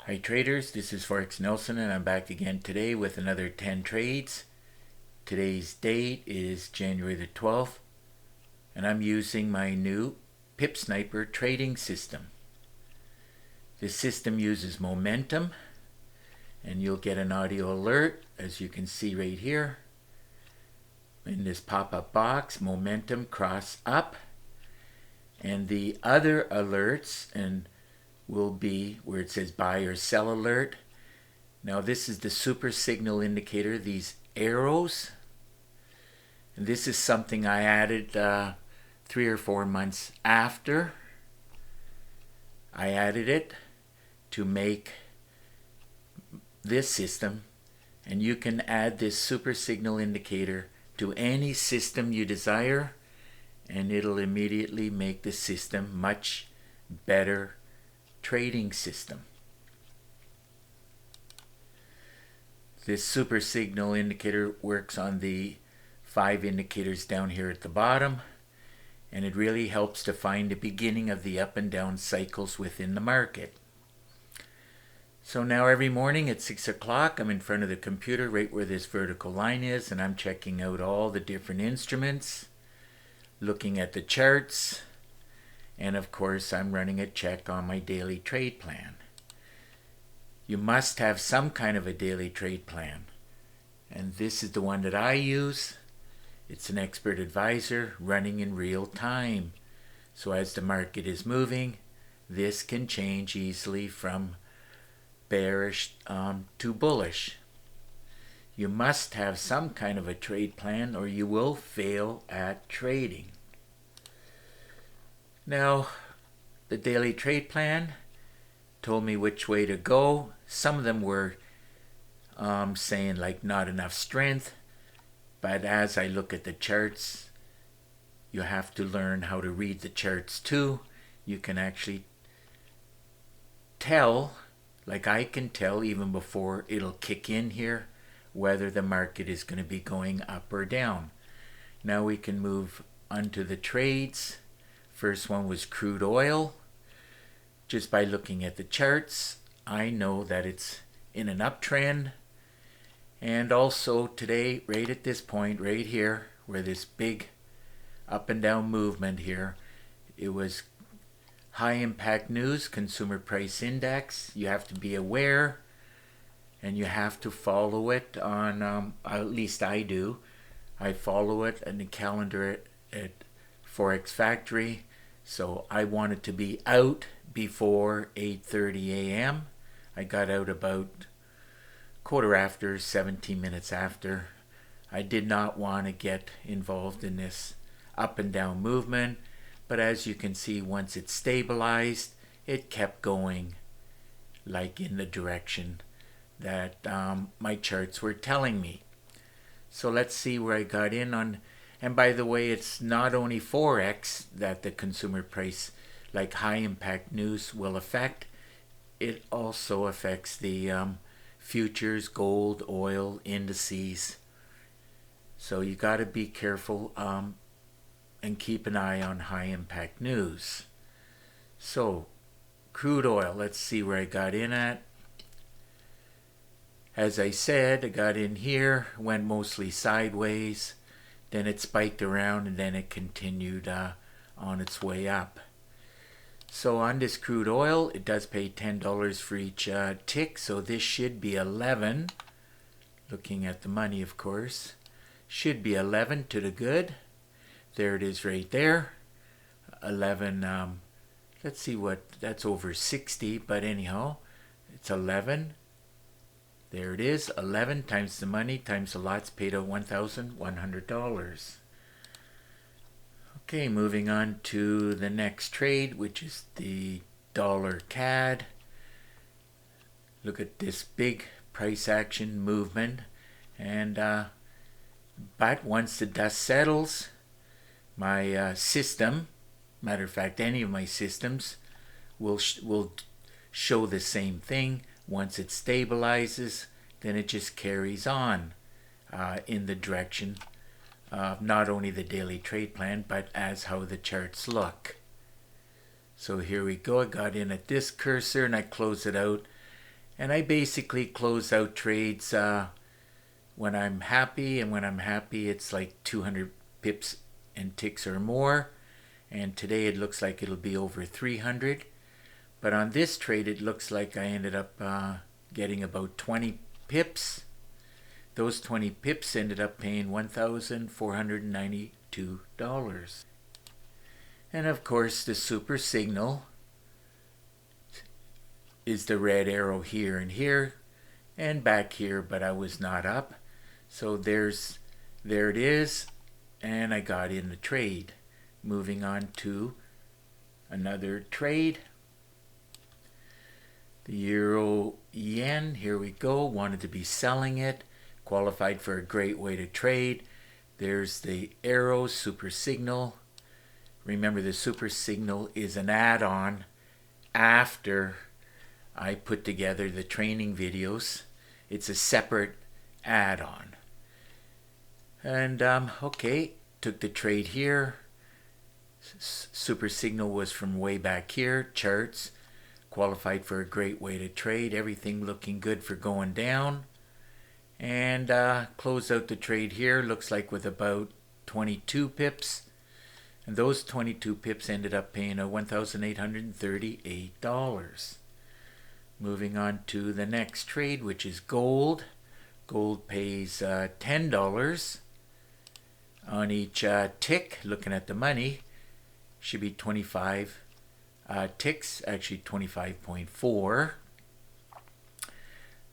Hi traders, this is Forex Nelson and I'm back again today with another 10 trades. Today's date is January the 12th and I'm using my new Pip Sniper trading system. This system uses momentum and you'll get an audio alert, as you can see right here. In this pop-up box, momentum cross up, and the other alerts will be where it says buy or sell alert. Now this is the super signal indicator, these arrows. And this is something I added 3 or 4 months after I added it to make this system. And you can add this super signal indicator to any system you desire, and it'll immediately make the system much better trading system. This super signal indicator works on the 5 indicators down here at the bottom, and it really helps to find the beginning of the up and down cycles within the market. So now every morning at 6 o'clock I'm in front of the computer right where this vertical line is, and I'm checking out all the different instruments, looking at the charts, and of course I'm running a check on my daily trade plan. You must have some kind of a daily trade plan, and this is the one that I use. It's an expert advisor running in real time. So as the market is moving, this can change easily from bearish to bullish. You must have some kind of a trade plan or you will fail at trading. Now, the daily trade plan told me which way to go. Some of them were saying like not enough strength, but as I look at the charts, you have to learn how to read the charts too. You can actually tell, like I can tell even before it'll kick in here, whether the market is going to be going up or down. Now we can move onto the trades. First one was crude oil. Just by looking at the charts, I know that it's in an uptrend. And also today, right at this point, right here, where this big up and down movement here, it was high impact news, consumer price index. You have to be aware and you have to follow it on, at least I do. I follow it in the calendar at Forex Factory. So I wanted to be out before 8:30 a.m. I got out about quarter after, 17 minutes after. I did not want to get involved in this up and down movement, but as you can see, once it stabilized, it kept going like in the direction that my charts were telling me. So let's see where I got in on. And by the way, it's not only Forex that the consumer price, like high impact news, will affect. It also affects the futures, gold, oil, indices. So you got to be careful and keep an eye on high impact news. So crude oil, let's see where I got in at. As I said, I got in here, went mostly sideways. Then it spiked around and then it continued on its way up. So on this crude oil, it does pay $10 for each tick, so this should be 11. Looking at the money, of course. Should be 11 to the good. There it is right there. 11, let's see what, that's over 60, but anyhow, it's 11. There it is, 11 times the money times the lots paid out $1,100. Okay, moving on to the next trade, which is the dollar CAD. Look at this big price action movement, and but once the dust settles, my system, matter of fact, any of my systems will show the same thing. Once it stabilizes, then it just carries on in the direction of not only the daily trade plan, but as how the charts look. So here we go. I got in at this cursor and I close it out And I basically close out trades when I'm happy, and when I'm happy it's like 200 pips and ticks or more. And today it looks like it'll be over 300. But on this trade it looks like I ended up getting about 20 pips. Those 20 pips ended up paying $1,492. And of course the super signal is the red arrow here and here and back here, but I was not up. So there it is, and I got in the trade. Moving on to another trade. The euro yen, here we go. Wanted to be selling it. Qualified for a great way to trade. There's the arrow super signal. Remember, the super signal is an add-on after I put together the training videos. It's a separate add-on. And okay, took the trade here. Super signal was from way back here. Charts. Qualified for a great way to trade. Everything looking good for going down. And close out the trade here. Looks like with about 22 pips. And those 22 pips ended up paying $1,838. Moving on to the next trade, which is gold. Gold pays $10 on each tick. Looking at the money, should be 25 ticks, actually 25.4.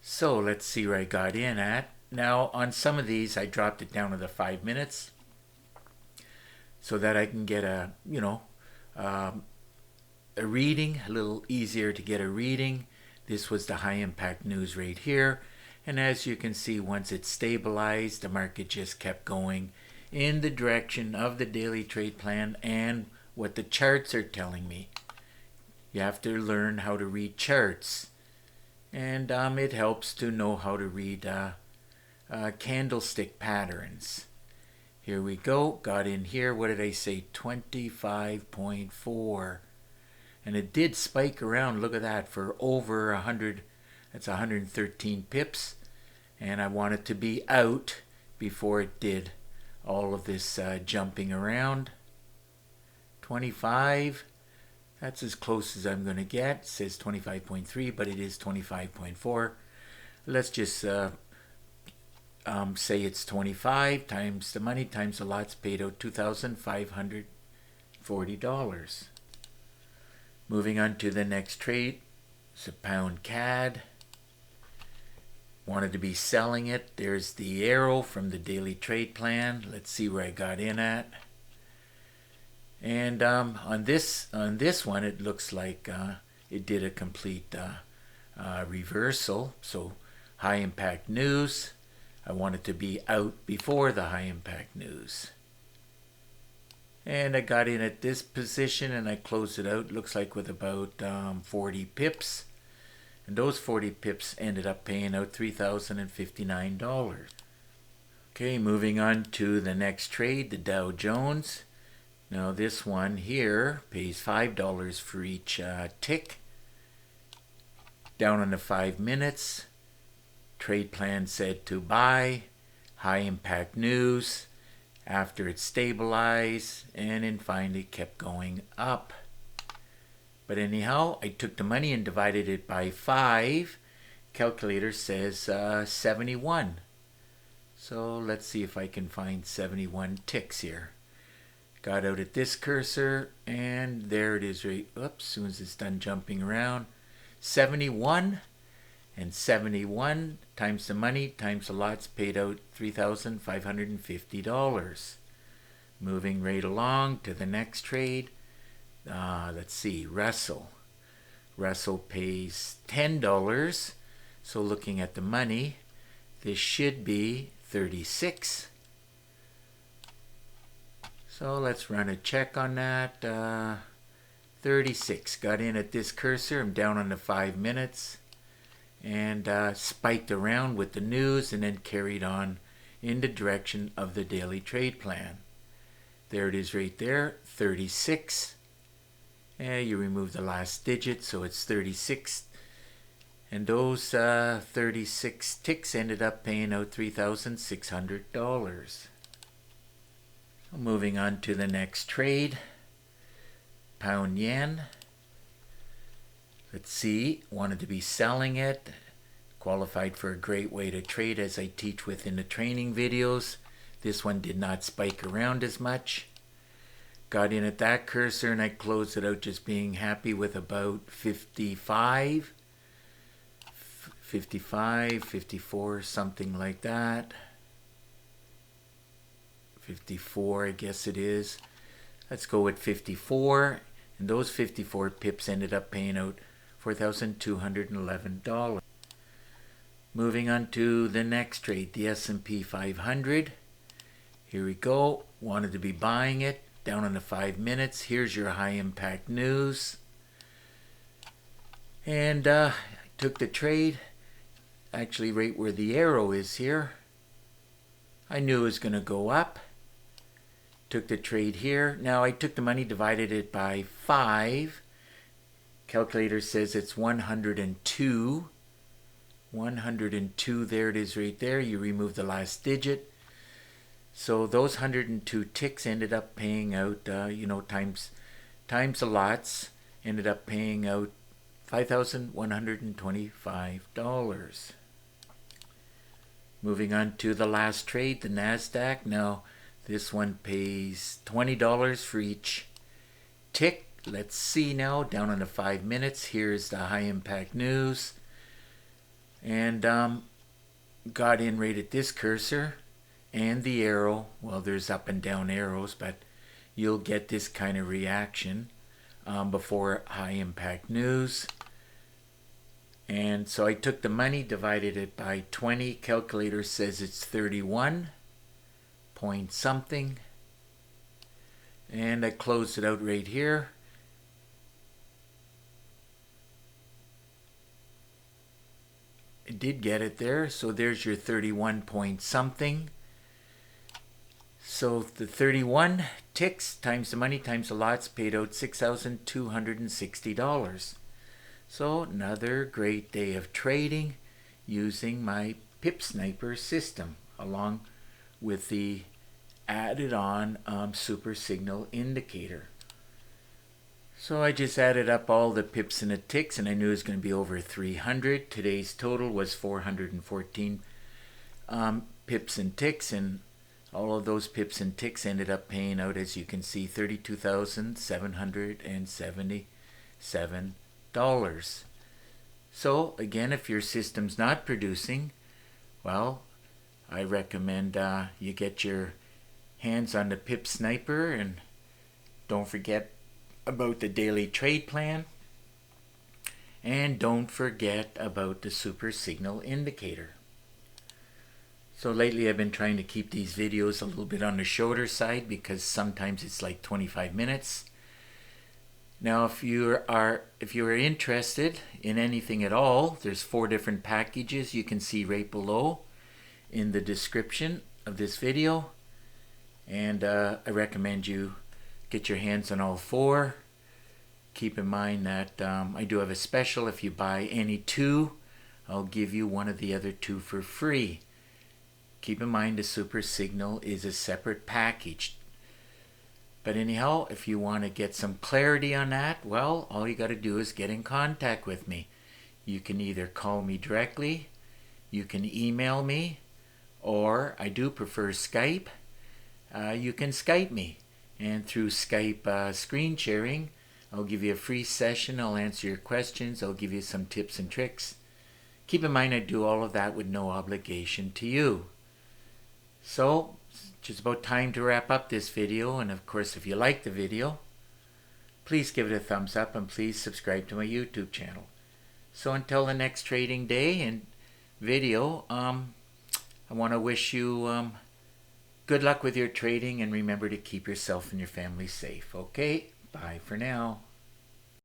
So let's see where I got in at. Now on some of these I dropped it down to the 5 minutes so that I can get a reading, a little easier to get a reading. This was the high impact news right here, and as you can see, once it stabilized, the market just kept going in the direction of the daily trade plan and what the charts are telling me. You have to learn how to read charts, and it helps to know how to read candlestick patterns. Here we go, got in here, what did I say, 25.4, and it did spike around, look at that, for over 100, that's 113 pips, and I wanted to be out before it did all of this jumping around. 25, that's as close as I'm going to get. It says 25.3, but it is 25.4. Let's just say it's 25 times the money times the lots paid out, $2,540. Moving on to the next trade. It's a pound CAD. Wanted to be selling it. There's the arrow from the daily trade plan. Let's see where I got in at. And on this one, it looks like it did a complete reversal. So high impact news. I wanted to be out before the high impact news. And I got in at this position and I closed it out, looks like with about 40 pips. And those 40 pips ended up paying out $3,059. Okay, moving on to the next trade, the Dow Jones. Now this one here pays $5 for each tick. Down on the 5 minutes. Trade plan said to buy. High impact news. After it stabilized, and then finally kept going up. But anyhow, I took the money and divided it by 5. Calculator says 71. So let's see if I can find 71 ticks here. Got out at this cursor, and there it is right, oops, as soon as it's done jumping around. 71, and 71 times the money times the lots paid out $3,550. Moving right along to the next trade. Let's see, Russell. Russell pays $10. So looking at the money, this should be 36. So let's run a check on that. 36. Got in at this cursor. I'm down on the 5 minutes. And spiked around with the news and then carried on in the direction of the daily trade plan. There it is right there, 36. And you remove the last digit, so it's 36. And those 36 ticks ended up paying out $3,600. Moving on to the next trade. Pound yen. Let's see, wanted to be selling it. Qualified for a great way to trade, as I teach within the training videos. This one did not spike around as much. Got in at that cursor and I closed it out just being happy with about 55, 54, something like that. 54, I guess it is. Let's go with 54. And those 54 pips ended up paying out $4,211. Moving on to the next trade, the S&P 500. Here we go. Wanted to be buying it. Down on the 5 minutes. Here's your high impact news. And I took the trade. Actually right where the arrow is here. I knew it was going to go up. Took the trade here. Now I took the money, divided it by 5. Calculator says it's 102. 102, there it is right there. You remove the last digit. So those 102 ticks ended up paying out, times the lots, ended up paying out $5,125. Moving on to the last trade, the NASDAQ. Now this one pays $20 for each tick. Let's see now, down on the 5 minutes. Here's the high impact news. And got in right at this cursor and the arrow. Well, there's up and down arrows, but you'll get this kind of reaction before high impact news. And so I took the money, divided it by 20. Calculator says it's 31 point something. And I closed it out right here. I did get it there. So there's your 31 point something. So the 31 ticks times the money times the lots paid out $6,260. So another great day of trading using my Pip Sniper system along with the added on super signal indicator. So I just added up all the pips and the ticks and I knew it was going to be over 300. Today's total was 414 pips and ticks, and all of those pips and ticks ended up paying out, as you can see, $32,777. So again, if your system's not producing, well, I recommend you get your hands on the Pip Sniper, and don't forget about the daily trade plan, and don't forget about the super signal indicator. So lately I've been trying to keep these videos a little bit on the shorter side because sometimes it's like 25 minutes. Now if you are interested in anything at all, there's 4 different packages you can see right below in the description of this video, and I recommend you get your hands on all 4. Keep in mind that I do have a special. If you buy any 2, I'll give you one of the other 2 for free. Keep in mind the super signal is a separate package. But anyhow, if you want to get some clarity on that, well, all you got to do is get in contact with me. You can either call me directly, you can email me, or I do prefer Skype. You can Skype me. And through Skype screen sharing, I'll give you a free session. I'll answer your questions. I'll give you some tips and tricks. Keep in mind I do all of that with no obligation to you. So, it's just about time to wrap up this video. And of course, if you like the video, please give it a thumbs up and please subscribe to my YouTube channel. So until the next trading day and video, I want to wish you good luck with your trading, and remember to keep yourself and your family safe. Okay, bye for now.